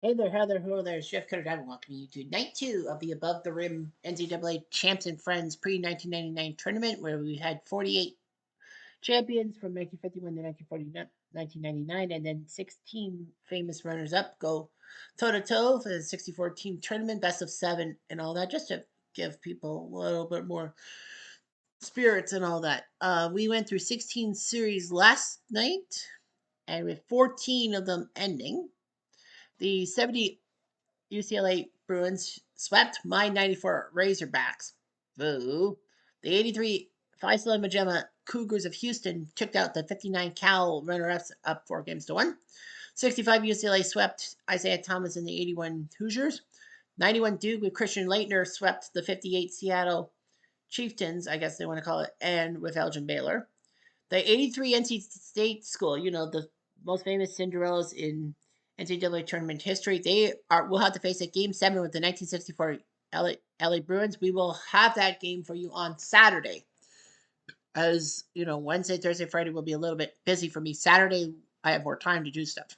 Hey there, Heather. Hello there. It's Jeff Cutter. I welcome you to night two of the Above the Rim NCAA Champs and Friends pre 1999 tournament, where we had 48 champions from 1951 to 1999, and then 16 famous runners up go toe to toe for the 64 team tournament, best of seven, and all that, just to give people a little bit more spirits and all that. We went through 16 series last night, and with 14 of them ending. The 70 UCLA Bruins swept my 94 Razorbacks. Boo. The 83 Faisal and Majema Cougars of Houston took out the 59 Cal runner-ups up 4 games to 1. 65 UCLA swept Isaiah Thomas and the 81 Hoosiers. 91 Duke with Christian Leitner swept the 58 Seattle Chieftains, I guess they want to call it, and with Elgin Baylor. The 83 NC State school, the most famous Cinderellas in NCAA tournament history, will have to face a game 7 with the 1964 LA Bruins. We will have that game for you on Saturday. As Wednesday, Thursday, Friday will be a little bit busy for me. Saturday, I have more time to do stuff.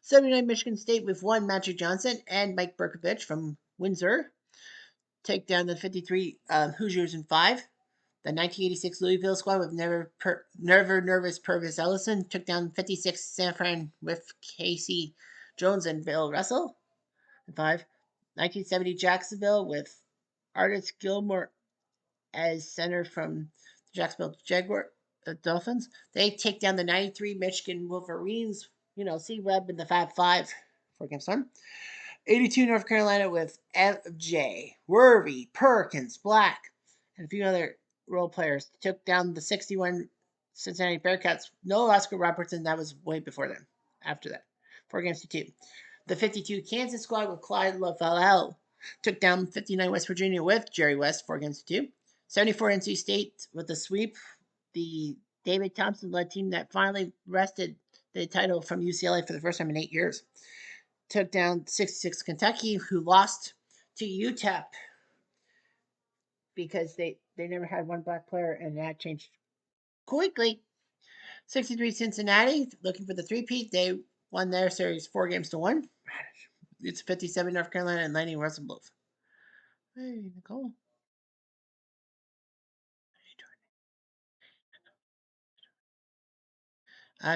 79 Michigan State with one Magic Johnson and Mike Berkovich from Windsor take down the 53 Hoosiers in 5. The 1986 Louisville squad with nervous Purvis Ellison took down 56 San Fran with Casey Jones and Bill Russell in 5. 1970 Jacksonville with Artis Gilmore as center from the Jacksonville Dolphins. They take down the 93 Michigan Wolverines, C Webb in the Fab Five for against one. 82 North Carolina with FJ, Worthy, Perkins, Black, and a few other role players took down the 61 Cincinnati Bearcats. No Oscar Robertson, that was way before them. After that, 4 games to 2. The 52 Kansas squad with Clyde LaFalelle took down 59 West Virginia with Jerry West, 4 games to 2. 74 NC State with the sweep. The David Thompson led team that finally wrested the title from UCLA for the first time in 8 years took down 66 Kentucky, who lost to UTEP because they never had one black player, and that changed quickly. 63 Cincinnati, looking for the three-peat. They won their series 4 games to 1. It's 57 North Carolina and 90 Russell Bluff. Hey, Nicole.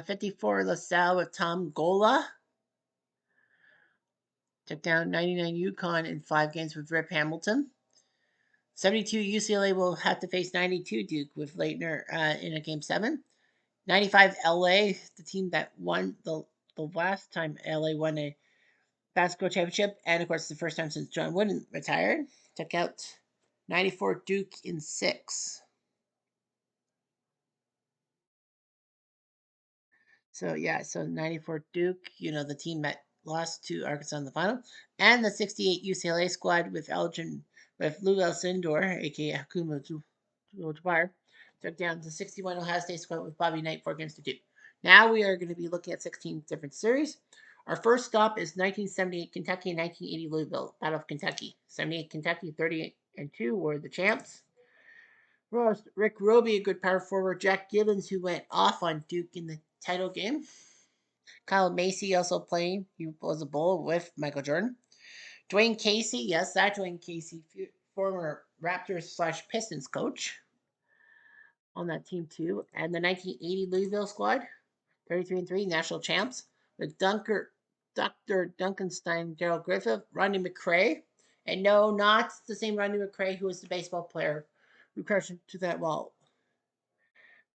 54 LaSalle with Tom Gola. Took down 99 Yukon in 5 games with Rip Hamilton. 72 UCLA will have to face 92 Duke with Leitner in a game 7. 95 LA, the team that won the last time LA won a basketball championship, and of course the first time since John Wooden retired, took out 94 Duke in 6. So 94 Duke, the team that lost to Arkansas in the final, and the 68 UCLA squad with Lou Alcindor, aka Hakuma Jabbar, took down the 61 Ohio State squad with Bobby Knight 4 games to 2. Now we are going to be looking at 16 different series. Our first stop is 1978 Kentucky and 1980 Louisville, Battle of Kentucky. 78 Kentucky, 38-2 were the champs. Rick Roby, a good power forward. Jack Gibbons, who went off on Duke in the title game. Kyle Macy also playing. He was a bull with Michael Jordan. Dwayne Casey, yes, that Dwayne Casey, former Raptors/Pistons coach on that team too. And the 1980 Louisville squad, 33-3 national champs, with Dr. Duncanstein, Daryl Griffith, Rodney McCray, and no, not the same Rodney McCray who was the baseball player who crashed into that wall.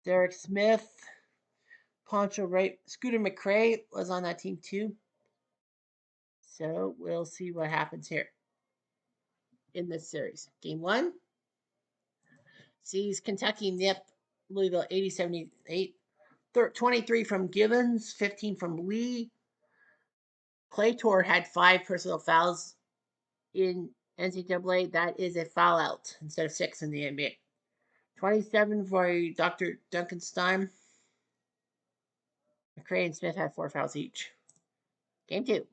Derek Smith, Poncho Wright, Scooter McCray was on that team too. So we'll see what happens here in this series. Game 1 sees Kentucky nip Louisville 80-78. 23 from Gibbons, 15 from Lee. Clay Tor had 5 personal fouls in NCAA. That is a foul out instead of 6 in the NBA. 27 for Dr. Duncanstein. McCray and Smith had 4 fouls each. Game 2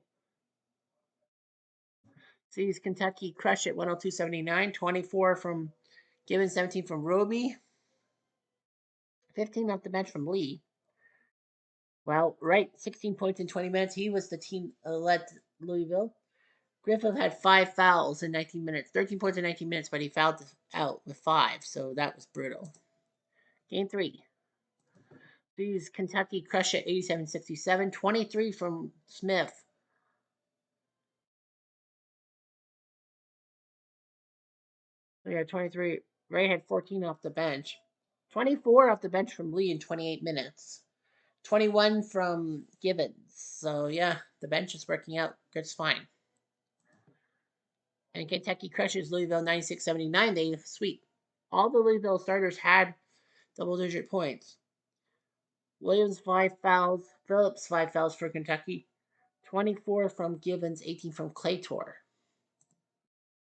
sees Kentucky crush it 102-79. 24 from Gibbons, 17 from Roby. 15 off the bench from Lee. Well, right, 16 points in 20 minutes. He was the team led Louisville. Griffith had 5 fouls in 19 minutes, 13 points in 19 minutes, but he fouled out with 5, so that was brutal. Game 3. These Kentucky crush at 87-67, 23 from Smith. We had 23. Ray had 14 off the bench. 24 off the bench from Lee in 28 minutes. 21 from Gibbons. So, yeah, the bench is working out just fine. And Kentucky crushes Louisville 96-79. They sweep. All the Louisville starters had double-digit points. Williams, 5 fouls. Phillips, 5 fouls for Kentucky. 24 from Gibbons, 18 from Claytor.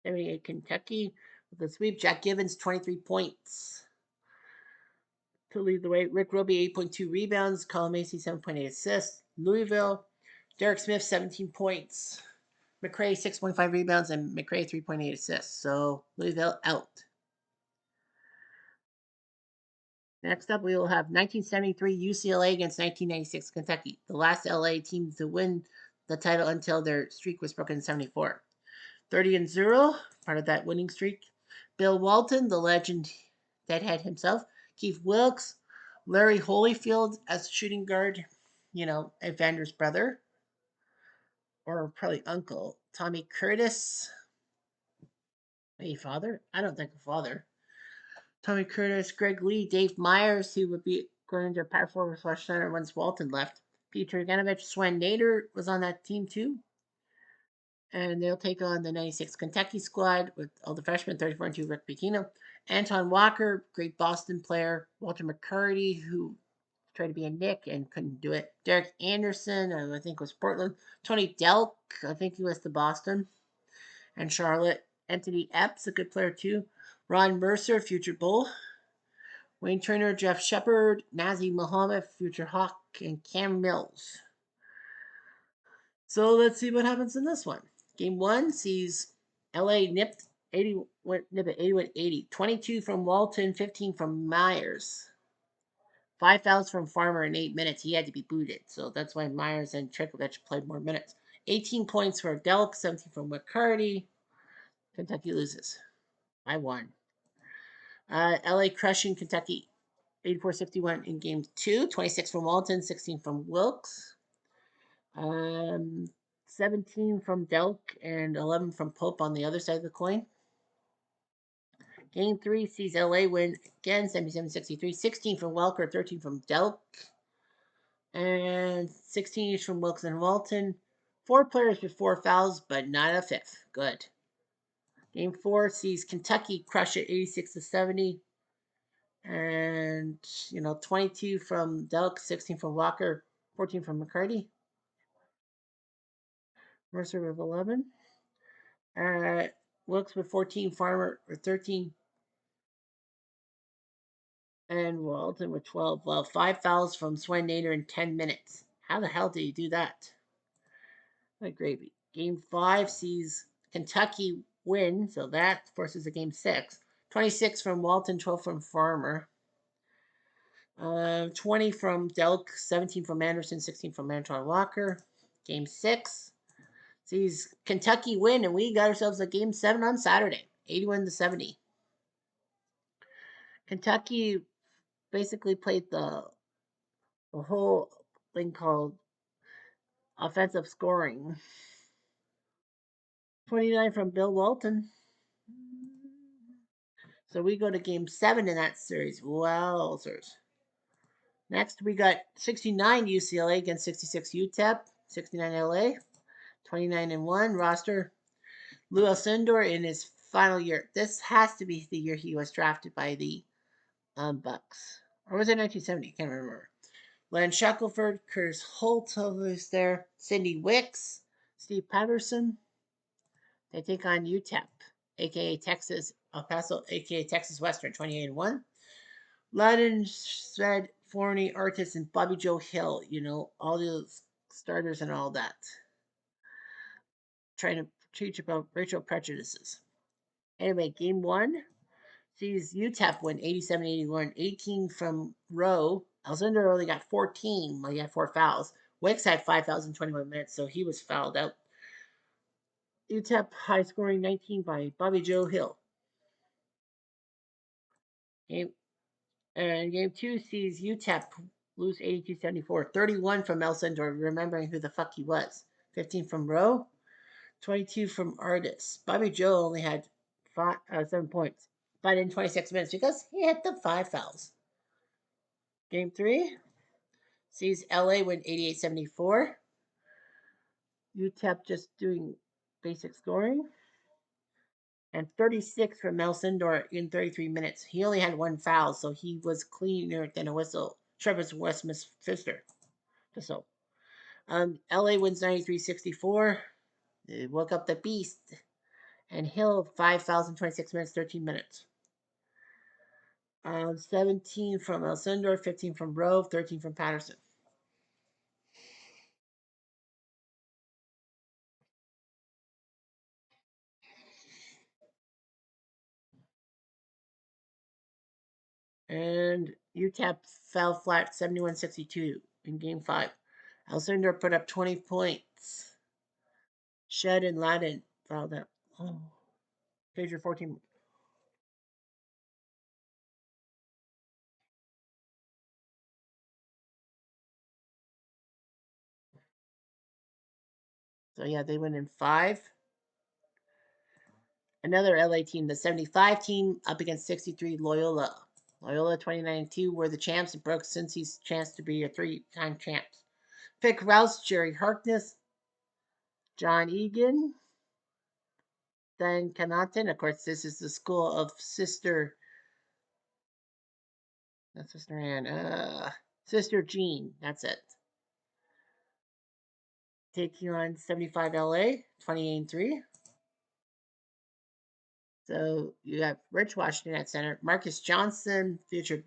78 Kentucky with the sweep. Jack Gibbons, 23 points to lead the way. Rick Roby, 8.2 rebounds. Colin Macy, 7.8 assists. Louisville, Derek Smith, 17 points. McCray, 6.5 rebounds, and McCray, 3.8 assists. So Louisville out. Next up, we will have 1973 UCLA against 1996 Kentucky, the last LA team to win the title until their streak was broken in 74. 30-0, part of that winning streak. Bill Walton, the legend deadhead himself. Keith Wilkes, Larry Holyfield as shooting guard, Evander's brother, or probably uncle. Tommy Curtis, a father? I don't think a father. Tommy Curtis, Greg Lee, Dave Myers, who would be going into power forward slash center once Walton left. Peter Ganovich, Swen Nader was on that team too. And they'll take on the 96 Kentucky squad with all the freshmen, 34 and 2, Rick Pitino. Anton Walker, great Boston player. Walter McCurdy, who tried to be a Nick and couldn't do it. Derek Anderson, I think was Portland. Tony Delk, I think he was the Boston and Charlotte. Anthony Epps, a good player too. Ron Mercer, future Bull. Wayne Turner, Jeff Shepard, Nazi Muhammad, future Hawk, and Cam Mills. So let's see what happens in this one. Game 1 sees LA nip at 81-80. 22 from Walton, 15 from Myers. 5 fouls from Farmer in 8 minutes. He had to be booted, so that's why Myers and Trikovich played more minutes. 18 points for Delk, 17 from McCarty. Kentucky loses by 1. LA crushing Kentucky 84-61 in game 2. 26 from Walton, 16 from Wilkes. 17 from Delk and 11 from Pope on the other side of the coin. Game 3 sees LA win again, 77-63. 16 from Welker, 13 from Delk, and 16 each from Wilkes and Walton. 4 players with 4 fouls, but not a fifth. Good. Game 4 sees Kentucky crush it 86-70. And, 22 from Delk, 16 from Walker, 14 from McCarty. Mercer with 11. Wilkes with 14, Farmer with 13, and Walton with 12. Well, 5 fouls from Swen Nader in 10 minutes. How the hell did he do that? What gravy. Game 5 sees Kentucky win, so that forces a game 6. 26 from Walton, 12 from Farmer. 20 from Delk, 17 from Anderson, 16 from Anton Walker. Game 6 sees Kentucky win, and we got ourselves a game 7 on Saturday, 81-70. Kentucky basically played the whole thing called offensive scoring. 29 from Bill Walton. So we go to game 7 in that series. Wowzers. Next, we got 69 UCLA against 66 UTEP, 69 LA, 29-1 roster. Lou Alcindor in his final year. This has to be the year he was drafted by the Bucks. Or was it 1970? Can't remember. Len Shackelford, Curtis Holt was there. Cindy Wicks, Steve Patterson. They take on UTEP, a.k.a. Texas El Paso, a.k.a. Texas Western, 28-1. Ladin, Sved, Forney, Artis, and Bobby Joe Hill. All those starters and all that. Trying to teach about racial prejudices. Anyway, game 1 sees UTEP win 87-81. 18 from Rowe, Alcindor only got 14. Well, he had 4 fouls. Wicks had 5 fouls in 21 minutes, so he was fouled out. UTEP high scoring 19 by Bobby Joe Hill. Game and game two sees UTEP lose 82-74. 31 from Alcindor, remembering who the fuck he was. 15 from Rowe, 22 from Artis. Bobby Joe only had 7 points, but in 26 minutes because he had the 5 fouls. Game three sees LA win 88-74. UTEP just doing basic scoring. And 36 from Alcindor in 33 minutes. He only had 1 foul, so he was cleaner than a whistle. Travis Westman's Fister. So, LA wins 93-64. They woke up the beast. And Hill, 5 fouls in 26 minutes, 13 minutes. 17 from Alcindor, 15 from Rove, 13 from Patterson. And UTEP fell flat 71-62 in game 5. Alcindor put up 20 points. Shed and Ladin fouled out. Oh. Page 14. So yeah, they went in 5. Another LA team, the 75 team, up against 63 Loyola. Loyola 29-2 were the champs and broke Cincy's chance to be a 3-time champs. Vic Rouse, Jerry Harkness, John Egan, Dan Connaughton. Of course, this is the school of Sister. Not Sister Ann. Sister Jean. That's it. Taking on 75 LA, 28-3. So you have Rich Washington at center, Marcus Johnson, featured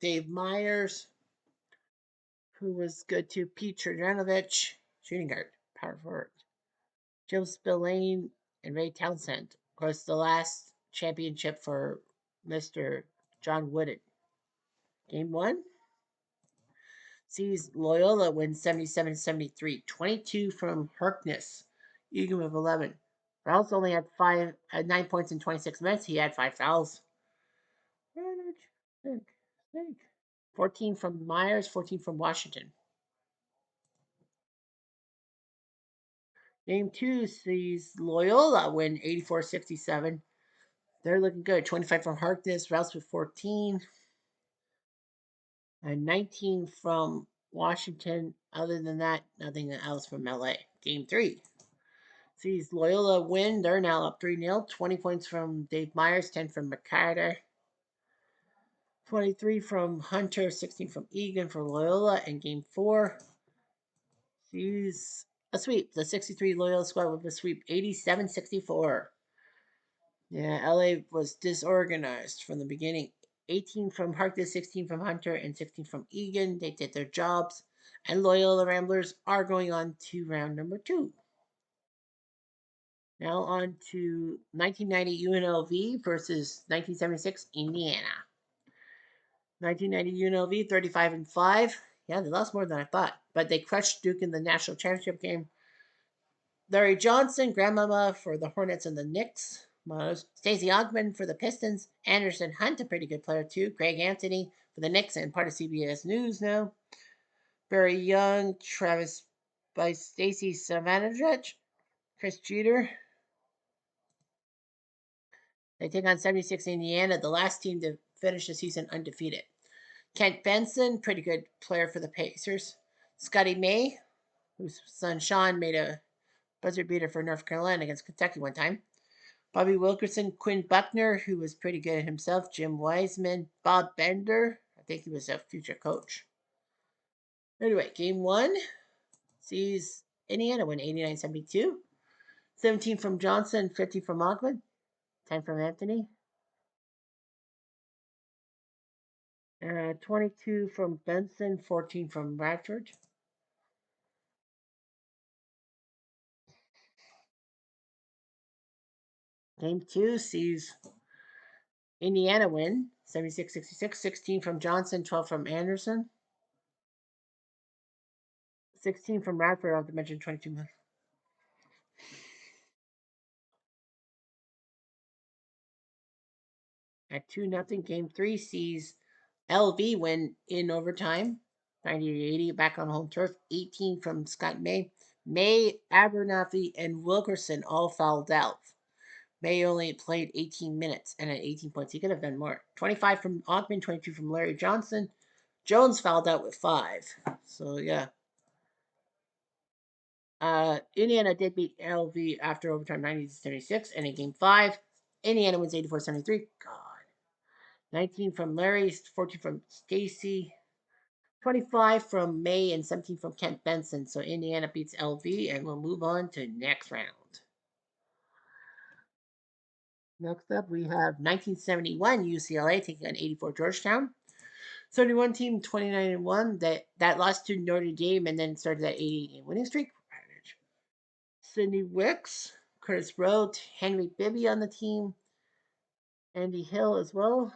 Dave Myers, who was good to Pete Trjanovich, shooting guard, power forward, Joe Spillane, and Ray Townsend. Of course, the last championship for Mr. John Wooden. Game 1 sees Loyola win 77-73, 22 from Harkness, Egan with 11. Rouse only had 9 points in 26 minutes. He had 5 fouls. Snake. 14 from Myers, 14 from Washington. Game 2 sees Loyola win 84-67. They're looking good. 25 from Harkness, Rouse with 14, and 19 from Washington. Other than that, nothing else from LA. Game 3 sees Loyola win. They're now up 3-0. 20 points from Dave Myers, 10 from McCarter, 23 from Hunter, 16 from Egan for Loyola. And game 4 sees a sweep. The 63 Loyola squad with a sweep, 87-64. Yeah, LA was disorganized from the beginning. 18 from Harkness, 16 from Hunter, and 16 from Egan. They did their jobs. And Loyola Ramblers are going on to round number 2. Now on to 1990 UNLV versus 1976 Indiana. 1990 UNLV 35-5. Yeah, they lost more than I thought, but they crushed Duke in the national championship game. Larry Johnson, Grandmama for the Hornets and the Knicks. Stacey Ogman for the Pistons. Anderson Hunt, a pretty good player too. Greg Anthony for the Knicks and part of CBS News now. Barry Young, Travis by Stacey Savanadrich, Chris Jeter. They take on 76 Indiana, the last team to finish the season undefeated. Kent Benson, pretty good player for the Pacers. Scotty May, whose son Sean made a buzzer beater for North Carolina against Kentucky one time. Bobby Wilkerson, Quinn Buckner, who was pretty good himself, Jim Wiseman, Bob Bender. I think he was a future coach. Anyway, game 1 sees Indiana win 89-72. 17 from Johnson, 50 from Ogman, 10 from Anthony. 22 from Benson, 14 from Radford. Game 2 sees Indiana win 76-66, 16 from Johnson, 12 from Anderson. 16 from Radford off the mentioned 22 minutes. At 2-0, game 3 sees LV win in overtime, 90-80, back on home turf. 18 from Scott May. May, Abernathy, and Wilkerson all fouled out. May only played 18 minutes and at 18 points. He could have done more. 25 from Augman, 22 from Larry Johnson. Jones fouled out with 5. So, yeah. Indiana did beat LV after overtime 90-76, and in game 5, Indiana wins 84-73. God. 19 from Larry, 14 from Stacy, 25 from May, and 17 from Kent Benson. So Indiana beats LV, and we'll move on to next round. Next up, we have 1971 UCLA taking on 84 Georgetown. 31 team, 29-1. That lost to Notre Dame and then started that 80-game winning streak. Sidney Wicks, Curtis Rowe, Henry Bibby on the team, Andy Hill as well.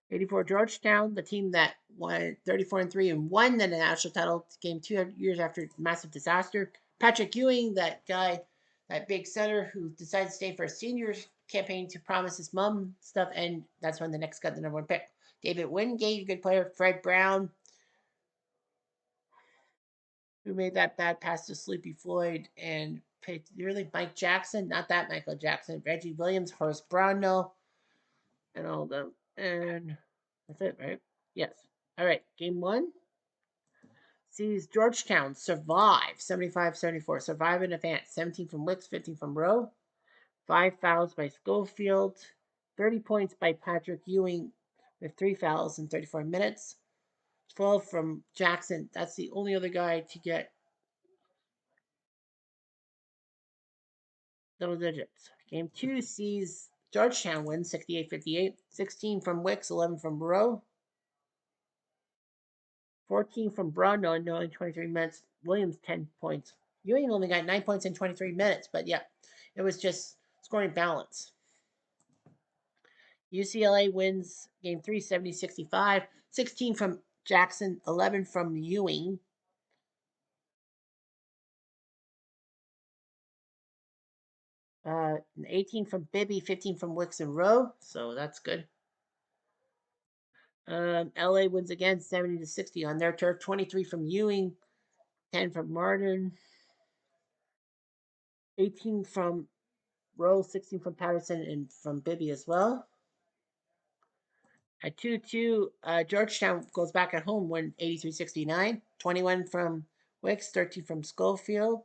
84 Georgetown, the team that won 34-3 and won the national title game 2 years after massive disaster. Patrick Ewing, that guy, that big center who decided to stay for a seniors campaign to promise his mom stuff, and that's when the Knicks got the number 1 pick. David Wingate, good player. Fred Brown, who made that bad pass to Sleepy Floyd, and picked really Mike Jackson, not that Michael Jackson, Reggie Williams, Horace Brownell, and all of them. And that's it, right? Yes. All right. Game 1 sees Georgetown survive 75-74. Survive in advance. 17 from Wicks, 15 from Rowe. 5 fouls by Schofield. 30 points by Patrick Ewing with 3 fouls in 34 minutes. 12 from Jackson. That's the only other guy to get double digits. Game 2 sees Georgetown win 68-58. 16 from Wicks, 11 from Rowe. 14 from Brownell in only 23 minutes. Williams, 10 points. Ewing only got 9 points in 23 minutes, but yeah, it was just scoring balance. UCLA wins game 3, 70-65. 16 from Jackson, 11 from Ewing. 18 from Bibby, 15 from Wicks and Rowe, so that's good. LA wins again 70-60 on their turf. 23 from Ewing, 10 from Martin, 18 from Rowe, 16 from Patterson, and from Bibby as well. At 2-2, Georgetown goes back at home, win 83-69. 21 from Wicks, 13 from Schofield,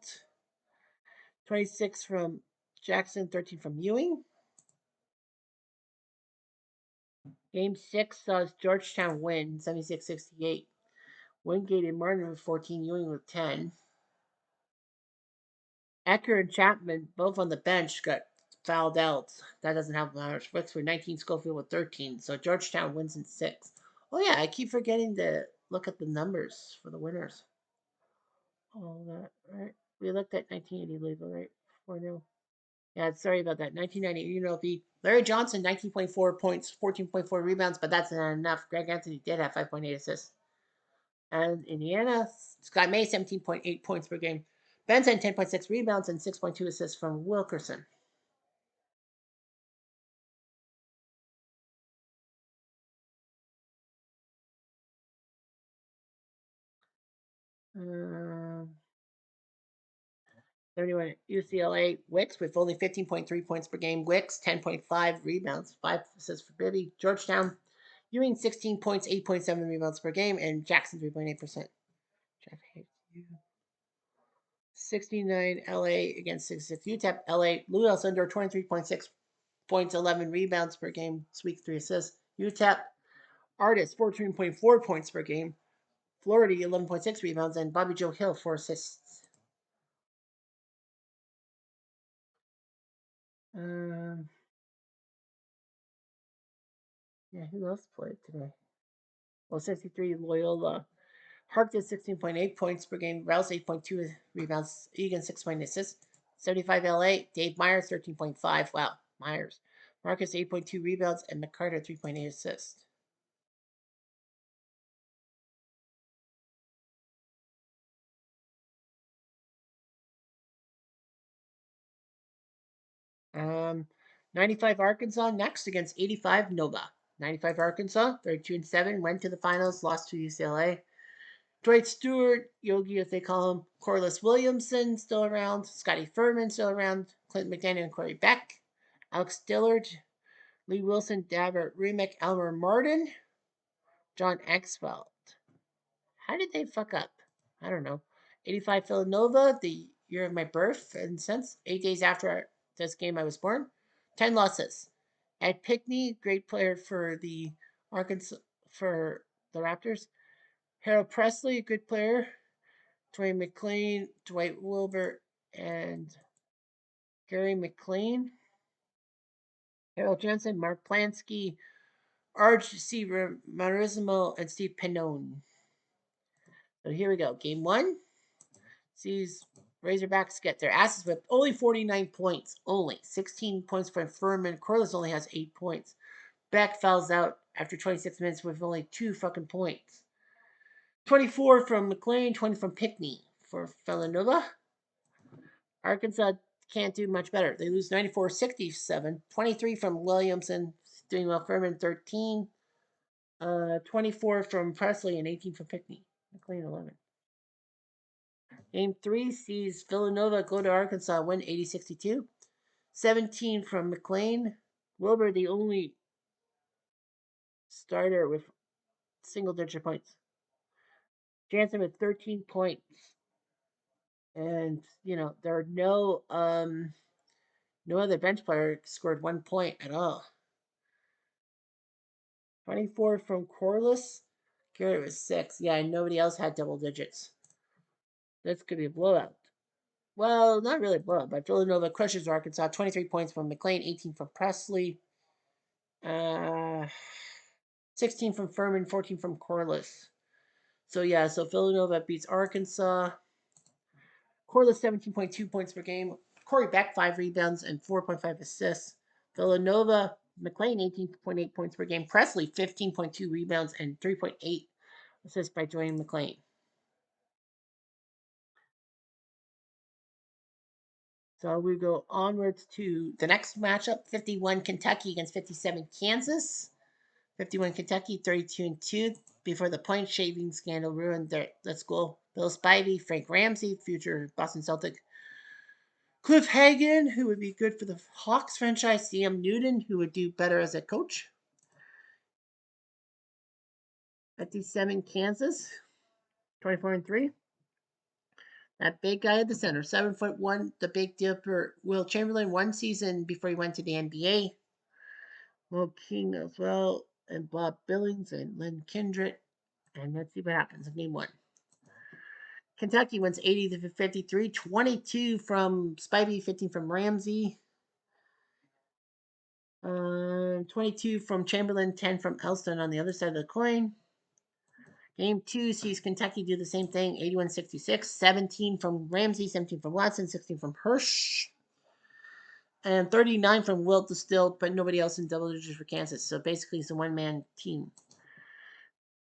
26 from Jackson, 13 from Ewing. Game 6 saw Georgetown win 76-68. Wingate and Martin with 14, Ewing with 10. Ecker and Chapman, both on the bench, got fouled out. That doesn't help much. Wicks with 19, Schofield with 13. So Georgetown wins in 6. Oh, yeah, I keep forgetting to look at the numbers for the winners. All that, right? We looked at 1980 legal, right? 4-0. Yeah, sorry about that. 1990, UNLV. Larry Johnson, 19.4 points, 14.4 rebounds, but that's not enough. Greg Anthony did have 5.8 assists. And Indiana, Scott May, 17.8 points per game. Benson, 10.6 rebounds and 6.2 assists from Wilkerson. Um, 31 UCLA, Wicks with only 15.3 points per game. Wicks, 10.5 rebounds, 5 assists for Bibby. Georgetown, Ewing, 16 points, 8.7 rebounds per game, and Jackson, 3.8%. Jeff hates you. 69 LA against 66 UTEP. LA, Lou Alcindor, 23.6 points, 11 rebounds per game, Sweet 3 assists. UTEP, Artist, 14.4 points per game. Florida, 11.6 rebounds, and Bobby Joe Hill, 4 assists. Um, yeah, who else played today? Well, 63 Loyola. Hark did 16.8 points per game. Rouse 8.2 rebounds. Egan 6.8 assists. 75 LA. Dave Myers 13.5. Wow, Myers. Marcus 8.2 rebounds and McCarter 3.8 assists. Um, 95 Arkansas next against 85 Nova. 95 Arkansas, 32-7, went to the finals, lost to UCLA. Dwight Stewart, Yogi as they call him, Corliss Williamson still around, Scotty Furman still around, Clinton McDaniel and Corey Beck, Alex Dillard, Lee Wilson, Davert Remick, Elmer Martin, John Axfeld. How did they fuck up? I don't know. 85 Villanova, the year of my birth, and since 8 days after this game I was born. 10 losses. Ed Pickney, great player for the Arkansas for the Raptors. Harold Presley, a good player. Dwayne McLean, Dwight Wilbur, and Gary McLean. Harold Jensen, Mark Plansky, R.C. Marisimo, and Steve Pennone. So here we go. Game one sees Razorbacks get their asses whipped. Only 49 points. Only 16 points for Furman. Corliss only has 8 points. Beck fouls out after 26 minutes with only 2 fucking points. 24 from McLean, 20 from Pickney for Villanova. Arkansas can't do much better. They lose 94-67. 23 from Williamson, doing well. Furman 13. 24 from Presley and 18 from Pickney. McLean 11. Game 3 sees Villanova go to Arkansas, win 80-62. 17 from McLean. Wilbur, the only starter with single-digit points. Jansen with 13 points. And, there are no other bench player scored 1 point at all. 24 from Corliss. Garrett was 6. Yeah, nobody else had double digits. This could be a blowout. Well, not really a blowout, but Villanova crushes Arkansas. 23 points from McLean, 18 from Presley. 16 from Furman, 14 from Corliss. So Villanova beats Arkansas. Corliss 17.2 points per game. Corey Beck 5 rebounds and 4.5 assists. Villanova, McLean 18.8 points per game. Presley 15.2 rebounds and 3.8 assists by Dwayne McLean. So we go onwards to the next matchup: 51 Kentucky against 57 Kansas. 51 Kentucky, 32-2 before the point shaving scandal ruined their school. Bill Spivey, Frank Ramsey, future Boston Celtic. Cliff Hagan, who would be good for the Hawks franchise. Sam Newton, who would do better as a coach. 57 Kansas, 24-3. That big guy at the center, 7'1", the big dipper, Will Chamberlain, 1 season before he went to the NBA. Will King as well, and Bob Billings and Len Kindred. And let's see what happens in game 1. Kentucky wins 80-53, 22 from Spivey, 15 from Ramsey. 22 from Chamberlain, 10 from Elston on the other side of the coin. Game 2 sees Kentucky do the same thing, 81-66, 17 from Ramsey, 17 from Watson, 16 from Hirsch, and 39 from Wilt Distill, but nobody else in double digits for Kansas. So basically, it's a one-man team.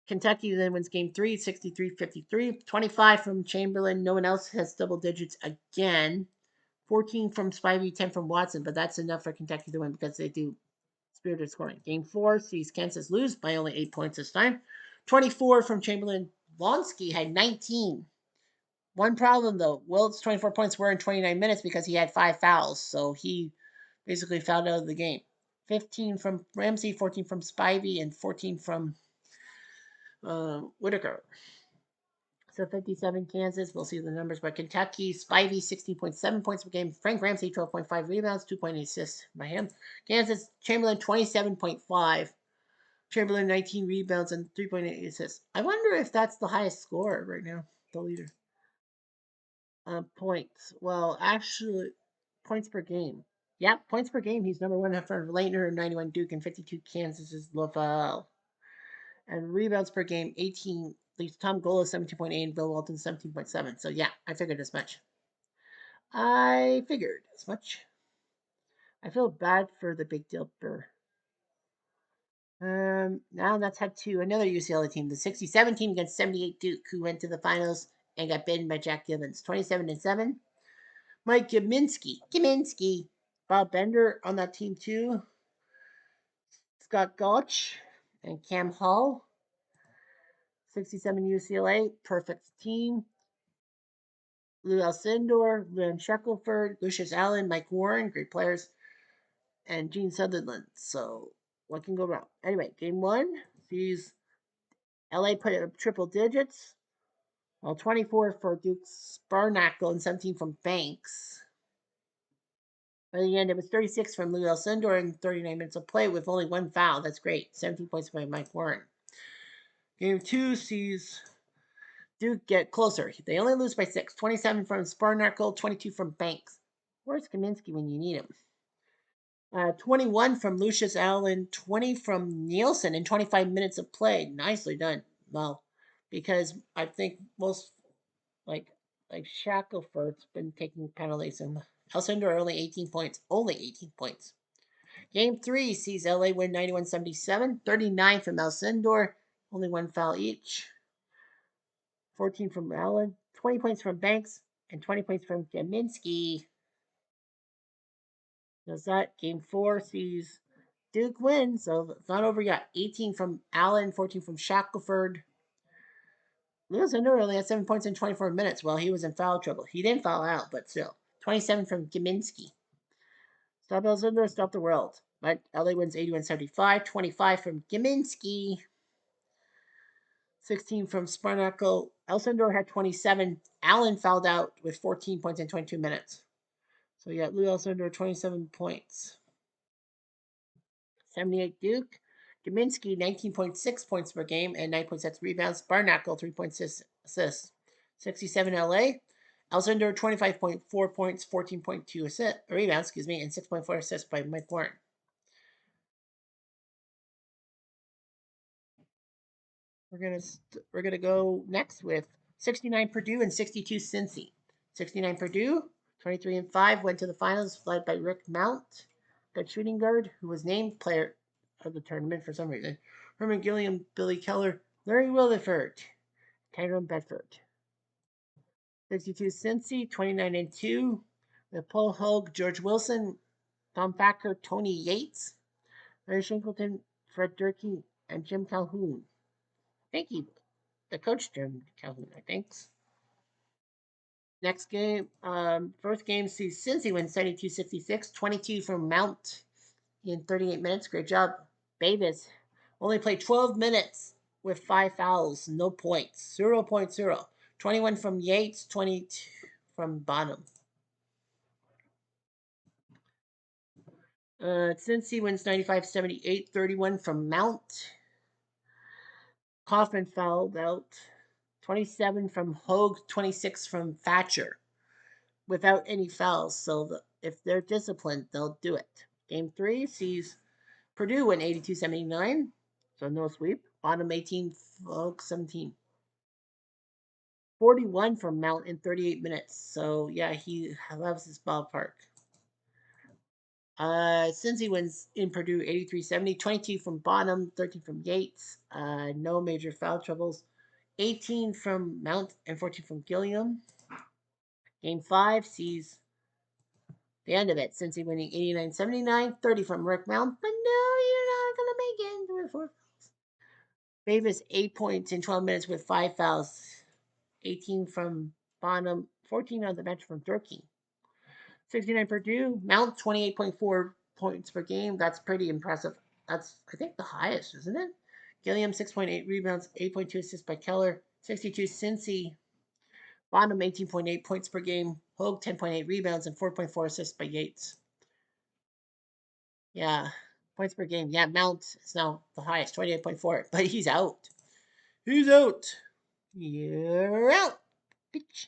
Kentucky then wins game 3, 63-53, 25 from Chamberlain. No one else has double digits again. 14 from Spivey, 10 from Watson, but that's enough for Kentucky to win because they do spirited scoring. Game 4 sees Kansas lose by only 8 points this time. 24 from Chamberlain. Lonsky had 19. One problem, though. Wilt's 24 points were in 29 minutes because he had 5 fouls, so he basically fouled out of the game. 15 from Ramsey, 14 from Spivey, and 14 from Whitaker. So 57 Kansas. We'll see the numbers. But Kentucky, Spivey, 16.7 points per game. Frank Ramsey, 12.5 rebounds, 2.8 assists by him. Kansas, Chamberlain, 27.5. Chamberlain, 19 rebounds and 3.8 assists. I wonder if that's the highest score right now, the leader. Points. Well, actually, points per game. Yep, points per game. He's number 1 in front of Leitner, 91 Duke, and 52 Kansas is Laval. And rebounds per game, 18. Leads Tom Gola 17.8 and Bill Walton 17.7. So yeah, I figured as much. I feel bad for the Big Dipper. Now let's head to another UCLA team, the 67 team against 78 Duke, who went to the finals and got beaten by Jack Gibbons, 27-7. Mike Kaminsky, Bob Bender on that team too. Scott Gotch and Cam Hall. 67 UCLA, perfect team. Lou Alcindor, Lynn Shackelford, Lucius Allen, Mike Warren, great players, and Gene Sutherland. So what can go wrong? Anyway, game one sees LA put up triple digits. Well, 24 for Duke Sparnackle and 17 from Banks. By the end, it was 36 from Lou Alcindor in 39 minutes of play with only one foul. That's great. 17 points by Mike Warren. Game two sees Duke get closer. They only lose by 6. 27 from Sparnackle, 22 from Banks. Where's Kaminsky when you need him? 21 from Lucius Allen, 20 from Nielsen in 25 minutes of play. Nicely done. Well, because I think most like Shackelford's been taking penalties and Alcindor only 18 points. Only 18 points. Game 3 sees LA win 91-77. 39 from Alcindor. Only one foul each. 14 from Allen. 20 points from Banks. And 20 points from Kaminsky. Does that? Game 4 sees Duke win, so it's not over yet. 18 from Allen, 14 from Shackelford. Lewis Under only had 7 points in 24 minutes. Well, he was in foul trouble. He didn't foul out, but still. 27 from Kaminsky. Stop Alcindor, stop the world. But LA wins 81-75. 25 from Kaminsky. 16 from Sparnackle. Alcindor had 27. Allen fouled out with 14 points in 22 minutes. So you got Lou Alcindor 27 points. 78 Duke. Kaminsky 19.6 points per game and 9.6 rebounds. Sparnackle 3.6 assists. 67 LA. Alcindor 25.4 points, 14.2 rebounds, and 6.4 assists by Mike Warren. We're gonna go next with 69 Purdue and 62 Cincy. 69 Purdue, 23-5, went to the finals, led by Rick Mount, good shooting guard, who was named player of the tournament for some reason. Herman Gilliam, Billy Keller, Larry Williford, Tyrone Bedford. 62 Cincy, 29-2, with Paul Hogue, George Wilson, Tom Thacker, Tony Yates, Larry Shankleton, Fred Durkee, and Jim Calhoun. Thank you. The coach, Jim Calhoun, I think. Next game, first game sees Cincy win 72-66, 22 from Mount in 38 minutes. Great job. Davis only played 12 minutes with 5 fouls, no points, 0.0. 21 from Yates, 22 from Bonham. Cincy wins 95-78, 31 from Mount. Kaufman fouled out. 27 from Hogue, 26 from Thatcher. Without any fouls, so if they're disciplined, they'll do it. Game 3 sees Purdue win 82-79, so no sweep. Bottom 18, Hogue 17. 41 from Mount in 38 minutes, so yeah, he loves his ballpark. Cincy wins in Purdue 83-70, 22 from Bonham, 13 from Yates. No major foul troubles. 18 from Mount and 14 from Gilliam. Game 5 sees the end of it. Cincy winning 89-79, 30 from Rick Mount, but no, you're not going to make it into 4 fouls. Davis 8 points in 12 minutes with 5 fouls. 18 from Bonham, 14 on the bench from Durkee. 69 Purdue, Mount 28.4 points per game. That's pretty impressive. That's, I think, the highest, isn't it? Gilliam 6.8 rebounds, 8.2 assists by Keller. 62 Cincy, Bonham 18.8 points per game. Hogue 10.8 rebounds and 4.4 assists by Yates. Yeah, points per game. Yeah, Mount is now the highest, 28.4, but he's out. He's out. You're out, bitch.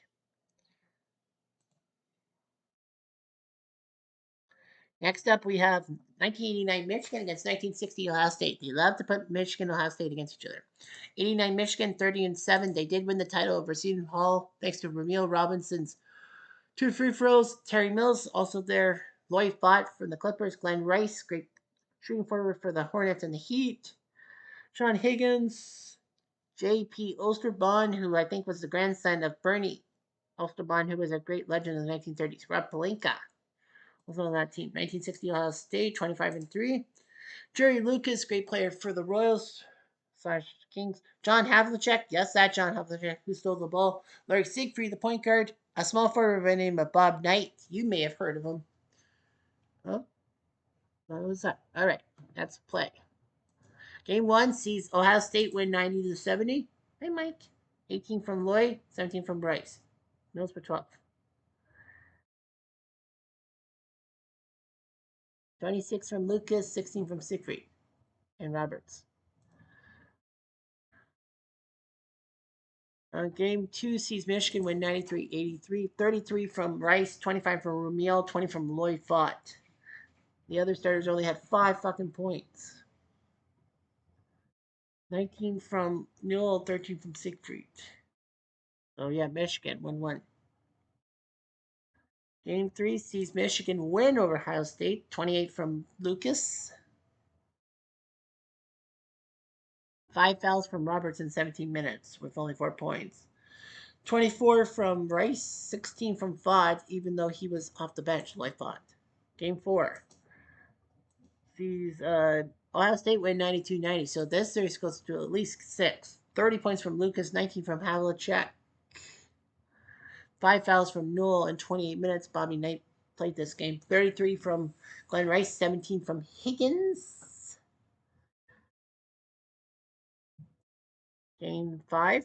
Next up, we have 1989 Michigan against 1960 Ohio State. They love to put Michigan and Ohio State against each other. 89 Michigan, 30-7. They did win the title over Seton Hall thanks to Ramil Robinson's 2 free throws. Terry Mills also there. Lloyd Bott from the Clippers. Glenn Rice, great shooting forward for the Hornets and the Heat. Sean Higgins. J.P. Osterbahn, who I think was the grandson of Bernie Osterbahn, who was a great legend in the 1930s. Rob Pelinka. Was on that team. 1960 Ohio State, 25-3. Jerry Lucas, great player for the Royals / Kings. John Havlicek, yes, that John Havlicek who stole the ball. Larry Siegfried, the point guard. A small forward by the name of Bob Knight. You may have heard of him. Oh, what was that? All right, that's play. Game one sees Ohio State win 90-70. Hey, Mike. 18 from Lloyd, 17 from Bryce. Mills for 12. 26 from Lucas, 16 from Siegfried and Roberts. Game two sees Michigan win 93-83. 33 from Rice, 25 from Ramil, 20 from Lloyd Fott. The other starters only had 5 fucking points. 19 from Newell, 13 from Siegfried. Oh, yeah, Michigan 1-1. Game three sees Michigan win over Ohio State, 28 from Lucas. 5 fouls from Roberts in 17 minutes with only 4 points. 24 from Rice, 16 from Fott, even though he was off the bench, like Fott. Game four sees Ohio State win 92-90, so this series goes to at least 6. 30 points from Lucas, 19 from Havlicek. 5 fouls from Newell in 28 minutes. Bobby Knight played this game. 33 from Glenn Rice, 17 from Higgins. Game 5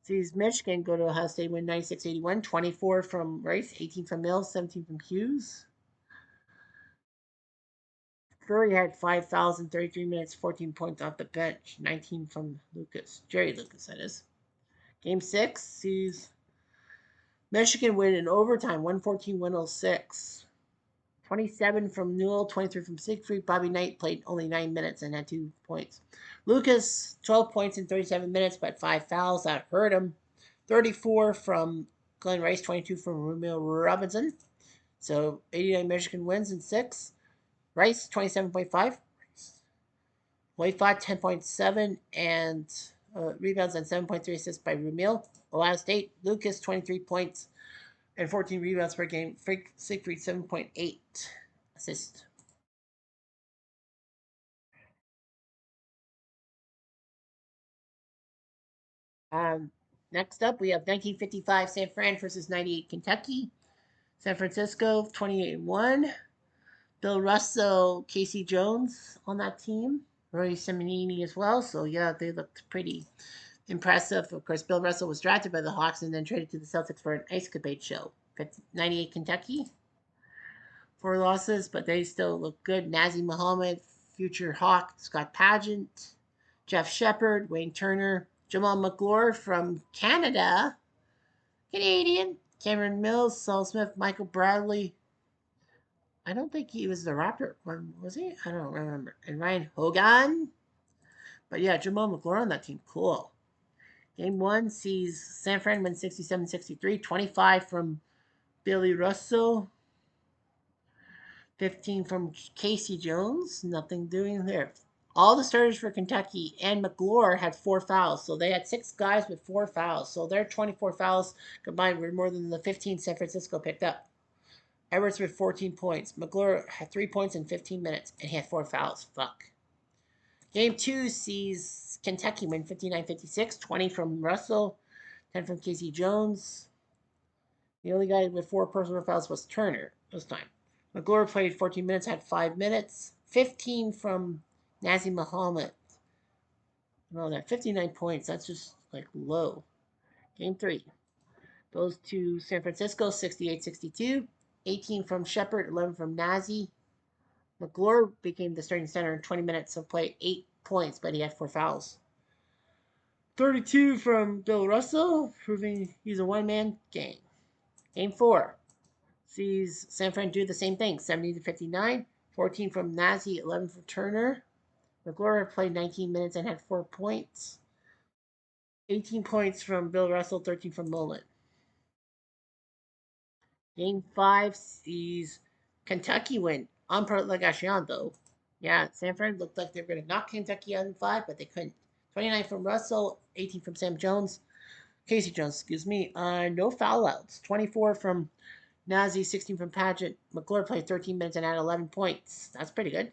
sees Michigan go to Ohio State win 96-81. 24 from Rice, 18 from Mills, 17 from Hughes. Curry had 5 fouls in 33 minutes, 14 points off the bench, 19 from Lucas. Jerry Lucas, that is. Game 6 sees Michigan win in overtime, 114-106. 27 from Newell, 23 from Siegfried. Bobby Knight played only 9 minutes and had 2 points. Lucas, 12 points in 37 minutes, but 5 fouls. That hurt him. 34 from Glenn Rice, 22 from Ramil Robinson. So 89 Michigan wins in 6. Rice, 27.5. Lloyd Fott, 10.7, and rebounds and 7.3 assists by Ramil. Ohio State, Lucas, 23 points and 14 rebounds per game. Siegfried, 7.8 assists. Next up, we have 1955 San Fran versus 98 Kentucky. San Francisco, 28-1. Bill Russell, Casey Jones on that team. Roy Simonini as well. So, yeah, they looked pretty impressive. Of course, Bill Russell was drafted by the Hawks and then traded to the Celtics for an Ice Capade show. 98 Kentucky, 4 losses, but they still look good. Nazi Muhammad, future Hawk, Scott Pageant, Jeff Shepard, Wayne Turner, Jamal McGlure from Canada, Canadian, Cameron Mills, Saul Smith, Michael Bradley. I don't think he was the Raptor one, was he? I don't remember. And Ryan Hogan. But yeah, Jamal McGlure on that team. Cool. Game one sees San Fran win 67-63, 25 from Billy Russell, 15 from Casey Jones. Nothing doing there. All the starters for Kentucky and McGlure had 4 fouls. So they had 6 guys with 4 fouls. So their 24 fouls combined were more than the 15 San Francisco picked up. Edwards with 14 points. McGlure had 3 points in 15 minutes, and he had 4 fouls. Fuck. Game 2 sees Kentucky win 59-56, 20 from Russell, 10 from Casey Jones. The only guy with 4 personal fouls was Turner this time. McGlure played 14 minutes, had 5 minutes. 15 from Nazi Muhammad. No, that 59 points. That's just like low. Game 3 goes to San Francisco, 68-62. 18 from Shepard, 11 from Nazi. McGlure became the starting center in 20 minutes of play, 8 points, but he had 4 fouls. 32 from Bill Russell, proving he's a one-man game. Game 4 sees San Fran do the same thing, 70-59. 14 from Nazi, 11 from Turner. McGlure played 19 minutes and had 4 points. 18 points from Bill Russell, 13 from Mullen. Game 5 sees Kentucky win on prolongation, though. Yeah, San Fran looked like they were going to knock Kentucky out in 5, but they couldn't. 29 from Russell, 18 from Sam Jones. Casey Jones, excuse me. No foul outs. 24 from Nazi, 16 from Pageant. McClure played 13 minutes and had 11 points. That's pretty good.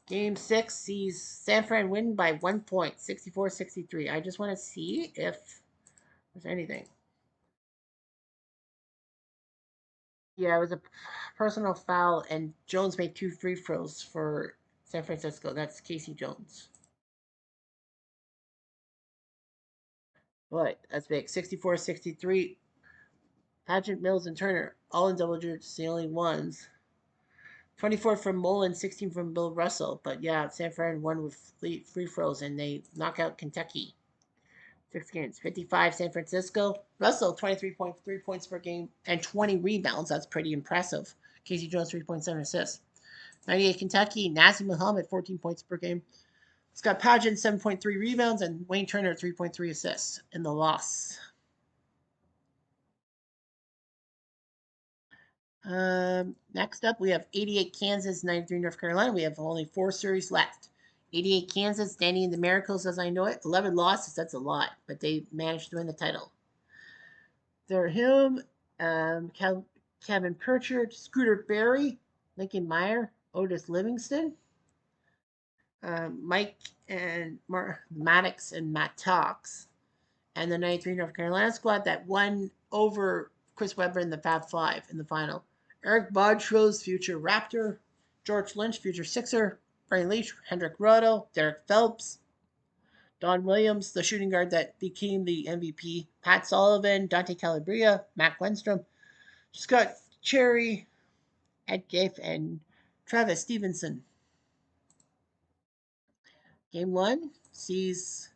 Game 6 sees San Fran win by 1 point, 64-63. I just want to see if there's anything. Yeah, it was a personal foul, and Jones made 2 free throws for San Francisco. That's Casey Jones. But that's big. 64-63. Pageant, Mills, and Turner, all in double digits, the only ones. 24 from Mullen, 16 from Bill Russell. But yeah, San Fran won with free throws, and they knock out Kentucky. 6 games. 55 San Francisco. Russell, 23.3 points per game and 20 rebounds. That's pretty impressive. Casey Jones, 3.7 assists. 98 Kentucky. Nazir Muhammad, 14 points per game. Scott Pageant, 7.3 rebounds, and Wayne Turner, 3.3 assists in the loss. Next up, we have 88 Kansas, 93 North Carolina. We have only 4 series left. 88 Kansas, standing in the Miracles as I know it. 11 losses, that's a lot, but they managed to win the title. They're him, Kevin Pritchard, Scooter Berry, Lincoln Meyer, Otis Livingston, Mike and Maddox and Matt Talks, and the 93 North Carolina squad that won over Chris Webber in the Fab Five in the final. Eric Botros, future Raptor, George Lynch, future Sixer, Brian Leach, Hendrik Roto, Derek Phelps, Don Williams, the shooting guard that became the MVP, Pat Sullivan, Dante Calabria, Mac Wenstrom, Scott Cherry, Ed Gafe, and Travis Stevenson. Game 1 sees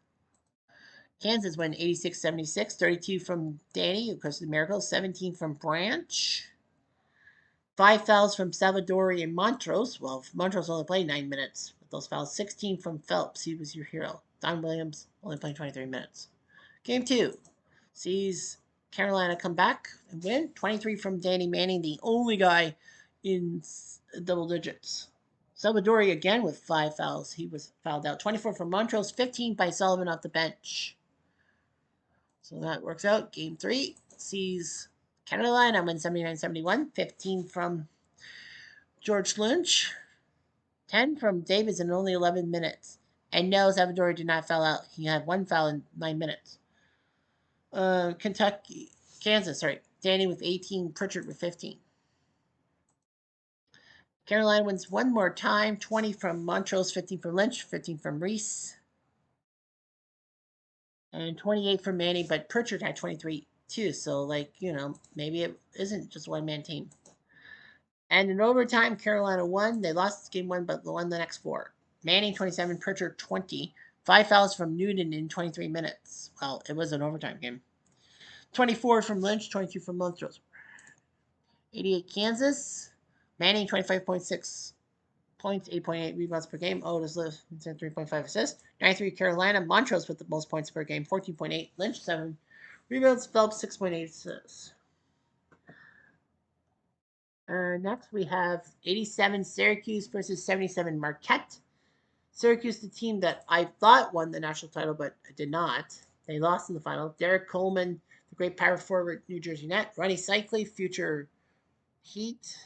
Kansas win 86-76, 32 from Danny, of course, the Miracle, 17 from Branch. 5 fouls from Salvadori and Montrose. Well, Montrose only played 9 minutes with those fouls. 16 from Phelps. He was your hero. Don Williams only playing 23 minutes. Game 2 sees Carolina come back and win. 23 from Danny Manning, the only guy in double digits. Salvadori again with 5 fouls. He was fouled out. 24 from Montrose, 15 by Sullivan off the bench. So that works out. Game 3 sees Carolina win 79-71. 15 from George Lynch, 10 from Davis in only 11 minutes. And no, Salvadori did not foul out. He had 1 foul in 9 minutes. Kansas, sorry. Danny with 18, Pritchard with 15. Carolina wins one more time. 20 from Montrose, 15 from Lynch, 15 from Reese, and 28 from Manny. But Pritchard had 23 too. So, maybe it isn't just a one-man team. And in overtime, Carolina won. They lost game 1, but won the next 4. Manning, 27, Pritchard, 20. 5 fouls from Newton in 23 minutes. Well, it was an overtime game. 24 from Lynch, 22 from Montrose. 88 Kansas. Manning, 25.6 points, 8.8 rebounds per game. Otis Liv, 3.5 assists. 93 Carolina. Montrose with the most points per game, 14.8. Lynch, 7 rebounds. Phelps, 6.8 assists. Next, we have 87 Syracuse versus 77 Marquette. Syracuse, the team that I thought won the national title, but did not. They lost in the final. Derek Coleman, the great power forward, New Jersey Net. Ronnie Cycli, future Heat.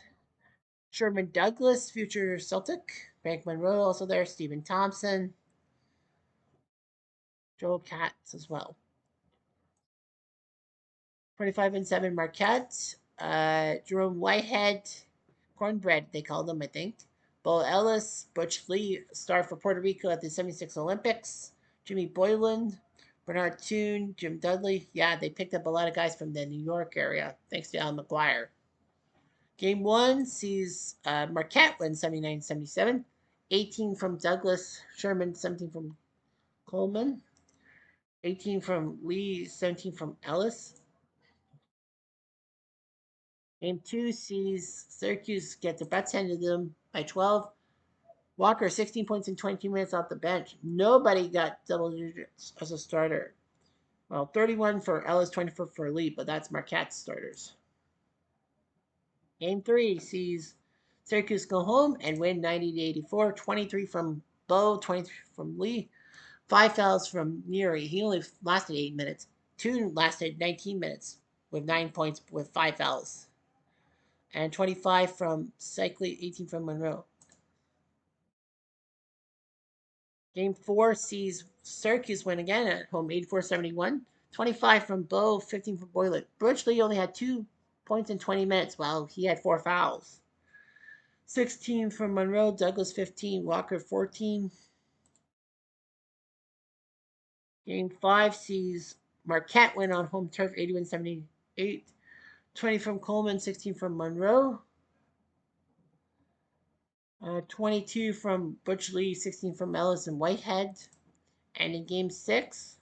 Sherman Douglas, future Celtic. Frank Monroe, also there. Stephen Thompson. Joel Katz as well. 25-7 Marquette. Jerome Whitehead. Cornbread, they called him, I think. Bo Ellis, Butch Lee, star for Puerto Rico at the 76 Olympics. Jimmy Boylan, Bernard Toone, Jim Dudley. Yeah, they picked up a lot of guys from the New York area, thanks to Al McGuire. Game 1 sees Marquette win 79-77. 18 from Douglas, Sherman, 17 from Coleman. 18 from Lee, 17 from Ellis. Game 2 sees Syracuse get their butts handed to them by 12. Walker, 16 points in 22 minutes off the bench. Nobody got double digits as a starter. Well, 31 for Ellis, 24 for Lee, but that's Marquette's starters. Game 3 sees Syracuse go home and win 90-84. 23 from Bo, 23 from Lee. 5 fouls from Neary. He only lasted 8 minutes. Toone lasted 19 minutes. with 9 points with 5 fouls. And 25 from Cycling, 18 from Monroe. Game 4 sees Syracuse win again at home, 84-71. 25 from Bow, 15 from Boylan. Butch Lee only had 2 points in 20 minutes, while he had 4 fouls. 16 from Monroe, Douglas 15, Walker 14. Game 5 sees Marquette win on home turf, 81-78. 20 from Coleman, 16 from Monroe. 22 from Butch Lee, 16 from Ellis and Whitehead. And in Game 6,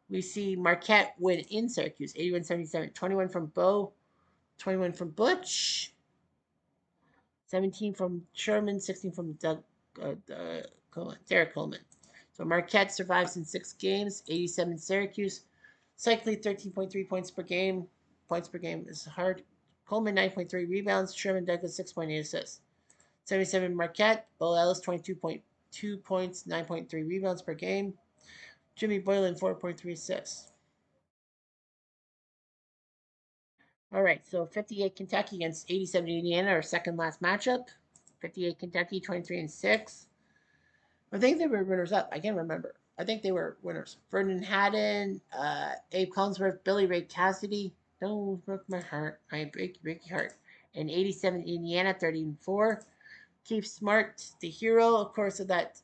we see Marquette win in Syracuse, 81-77. 21 from Bow, 21 from Butch, 17 from Sherman, 16 from Derek Coleman. So Marquette survives in 6 games, 87 Syracuse. Cycling 13.3 points per game. Points per game is hard. Coleman 9.3 rebounds. Sherman Douglas 6.8 assists. 77 Marquette. Bo Ellis 22.2 points, 9.3 rebounds per game. Jimmy Boylan 4.3 assists. All right, so 58 Kentucky against 87 Indiana, our second last matchup. 58 Kentucky, 23-6. I think they were runners up. I can't remember. I think they were winners. Vernon Haddon, Abe Collinsworth, Billy Ray Cassidy. Don't break my heart. I break your heart. And 87 Indiana, 30-4. Keith Smart, the hero, of course, of that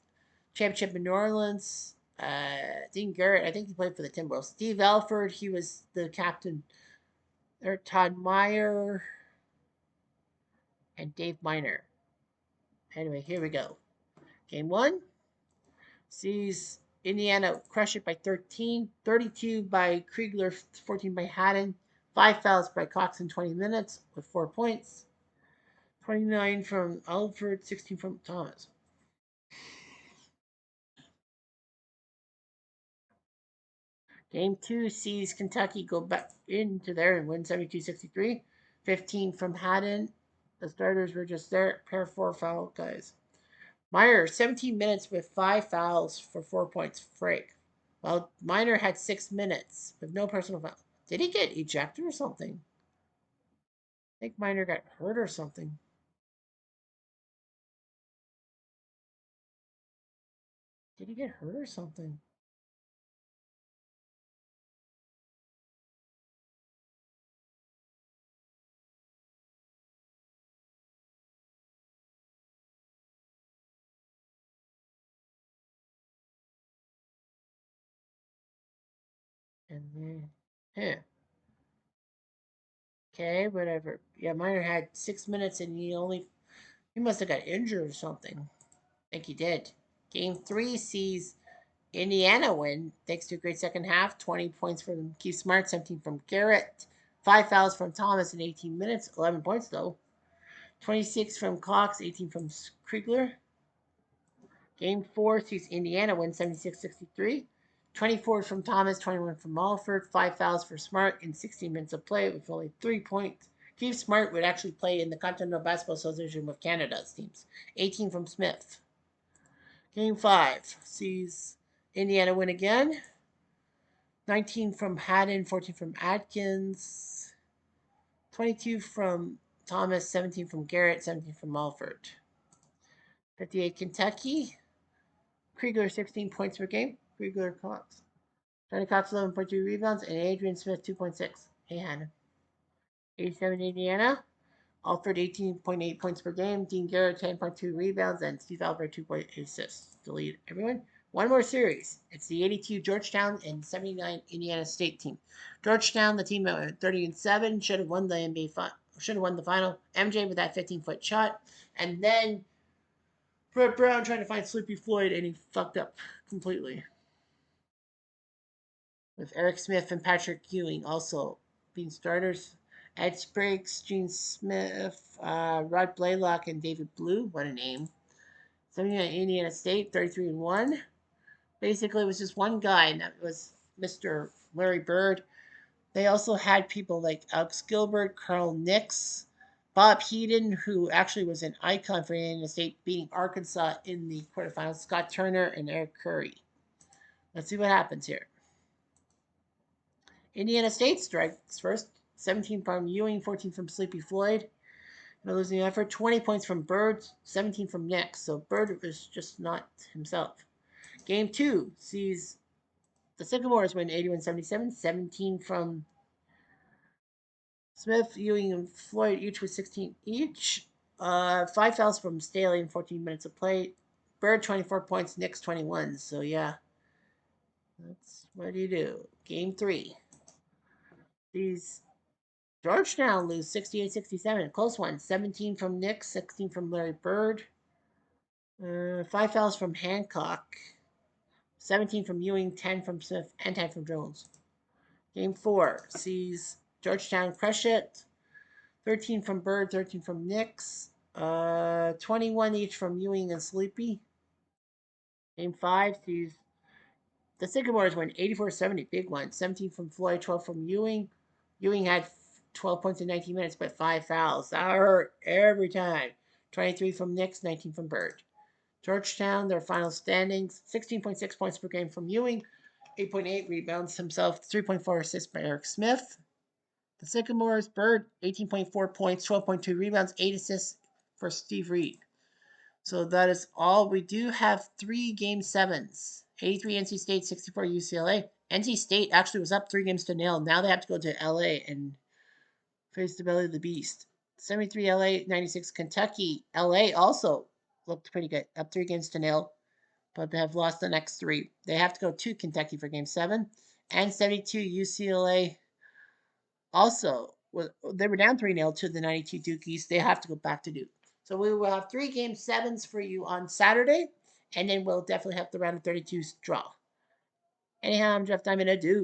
championship in New Orleans. Dean Garrett, I think he played for the Timberwolves. Steve Alford, he was the captain. There, Todd Meyer and Dave Miner. Anyway, here we go. Game 1 sees Indiana crush it by 13, 32 by Kriegler, 14 by Haddon, 5 fouls by Cox in 20 minutes with 4 points, 29 from Alford, 16 from Thomas. Game 2 sees Kentucky go back into there and win 72-63, 15 from Haddon. The starters were just there, pair 4 foul guys. Meyer, 17 minutes with 5 fouls for 4 points. Frig. Well, Miner had 6 minutes with no personal foul. Did he get ejected or something? I think Miner got hurt or something. Did he get hurt or something? And then, yeah. Okay, whatever. Yeah, Miner had 6 minutes and he must have got injured or something. I think he did. Game 3 sees Indiana win thanks to a great second half. 20 points from Keith Smart, 17 from Garrett, 5 fouls from Thomas in 18 minutes, 11 points though. 26 from Cox, 18 from Kriegler. Game 4 sees Indiana win 76-63. 24 from Thomas, 21 from Alford, 5 fouls for Smart in 16 minutes of play with only 3 points. Keith Smart would actually play in the Continental Basketball Association with Canada's teams. 18 from Smith. Game 5 sees Indiana win again. 19 from Haddon, 14 from Atkins, 22 from Thomas, 17 from Garrett, 17 from Alford. 58 Kentucky. Kriegler 16 points per game. Kriegler Cox. Johnny Cox 11.2 rebounds and Adrian Smith 2.6. Hey Hannah. 87 Indiana. Alford 18.8 points per game. Dean Garrett 10.2 rebounds and Steve Albert 2.8 assists. Delete everyone. One more series. It's the 82 Georgetown and 79 Indiana State team. Georgetown, the team at 30-7, should have won the NBA. Should have won the final. MJ with that 15-foot shot, and then Brett Brown trying to find Sleepy Floyd, and he fucked up completely. With Eric Smith and Patrick Ewing also being starters. Ed Spriggs, Gene Smith, Rod Blaylock, and David Blue. What a name. 79 Indiana State, 33-1. Basically, it was just one guy, and that was Mr. Larry Bird. They also had people like Alex Gilbert, Carl Nix, Bob Heaton, who actually was an icon for Indiana State, beating Arkansas in the quarterfinals, Scott Turner, and Eric Curry. Let's see what happens here. Indiana State strikes first. 17 from Ewing, 14 from Sleepy Floyd. No losing effort. 20 points from Bird, 17 from Nick. So Bird is just not himself. Game 2 sees the Sycamores win 81-77. 17 from Smith, Ewing, and Floyd, each with 16 each. 5 fouls from Staley in 14 minutes of play. Bird 24 points, Nick's 21. So yeah, that's what do you do. Game 3. These Georgetown lose 68-67. Close one. 17 from Nick, 16 from Larry Bird. 5 fouls from Hancock. 17 from Ewing, 10 from Smith, and 10 from Jones. Game 4 sees Georgetown crush it. 13 from Bird, 13 from Nix. 21 each from Ewing and Sleepy. Game 5 sees the Sycamores win 84-70, big one. 17 from Floyd, 12 from Ewing. Ewing had 12 points in 19 minutes, but 5 fouls. That hurt every time. 23 from Nix, 19 from Bird. Georgetown, their final standings 16.6 points per game from Ewing, 8.8 rebounds himself, 3.4 assists by Eric Smith. The Sycamores, Bird, 18.4 points, 12.2 rebounds, 8 assists for Steve Reed. So that is all. We do have 3 game 7s. 83 NC State, 64 UCLA. NC State actually was up 3 games to 0. Now they have to go to LA and face the belly of the beast. 73 LA, 96 Kentucky. LA also looked pretty good, up 3 games to 0, but they have lost the next 3. They have to go to Kentucky for game 7. And 72 UCLA also, they were down 3-0 to the 92 Dukies. They have to go back to Duke. So we will have 3 game 7s for you on Saturday, and then we'll definitely have the round of 32 draw. Anyhow, I'm Jeff Diamond. Adieu.